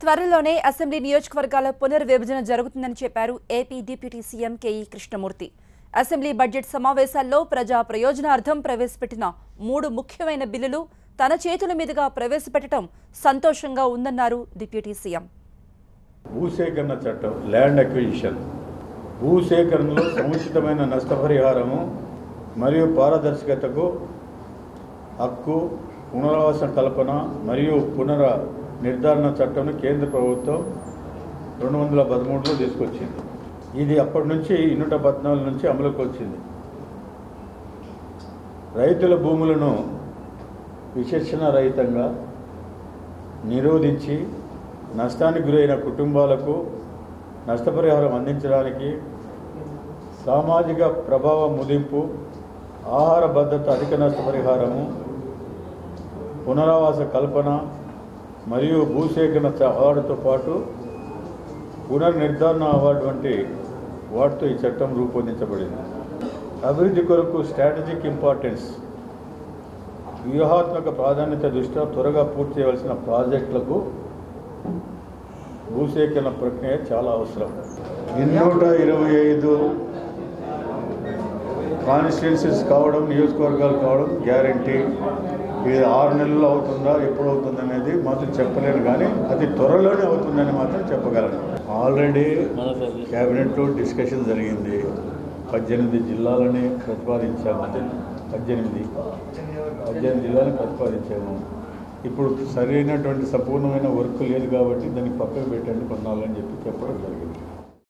త్వరలోనే అసెంబ్లీ నియోజకవర్గాల పునర్విభజన జరుగుతుందని చెప్పారు AP deputy CM KE Krishnamurthy. Assembly budget సమావేశాల్లో ప్రజా ప్రయోజనార్థం ప్రవేశపెట్టిన 3 ముఖ్యమైన బిల్లులు తన చేతుల మీదుగా ప్రవేశపెట్టడం సంతోషంగా ఉందన్నారు డిప్యూటీ సీఎం. భూసేకరణ చట్టం, ల్యాండ్ అక్విజిషన్, భూసేకరణలో సముచితమైన నష్టపరిహారము మరియు పారదర్శకతకు హక్కు, పునరావాస కల్పన మరియు నిర్ధారణ చట్టంను కేంద్ర ప్రభుత్వం 2013లో తీసుకొచ్చింది. ఇది అప్పటి నుంచి 114 నుంచి అమలుకు వచ్చింది. రైతుల భూములను విచక్షణ రహితంగా నిరోధించి నష్టానికి గురైన కుటుంబాలకు నష్టపరిహారం అందించడానికి సామాజిక ప్రభావం ముదింపు, ఆహార భద్రత అధిక నష్టపరిహారము, పునరావాస కల్పన మరియు భూసేకరణ అవార్డుతో పాటు పునర్నిర్ధారణ అవార్డు వంటి వాటితో ఈ చట్టం రూపొందించబడింది. అభివృద్ధి కొరకు స్ట్రాటజిక్ ఇంపార్టెన్స్, వ్యూహాత్మక ప్రాధాన్యత దృష్ట్యా త్వరగా పూర్తి చేయవలసిన ప్రాజెక్టులకు భూసేకరణ ప్రక్రియ చాలా అవసరం. 225 కాన్స్టిట్యున్సీస్ కావడం, నియోజకవర్గాలు కావడం గ్యారంటీ. ఇది 6 నెలల్లో అవుతుందా, ఎప్పుడు అవుతుంది అనేది మాత్రం చెప్పలేను, కానీ అతి త్వరలోనే అవుతుందని మాత్రం చెప్పగలను. ఆల్రెడీ క్యాబినెట్లో డిస్కషన్ జరిగింది. 18 జిల్లాలని ప్రతిపాదించాము. 18 జిల్లాలను ప్రతిపాదించాము. ఇప్పుడు సరైనటువంటి సంపూర్ణమైన వర్క్ లేదు కాబట్టి దాన్ని పక్కకు పెట్టండి కొన్నాళ్ళని చెప్పి చెప్పడం జరిగింది.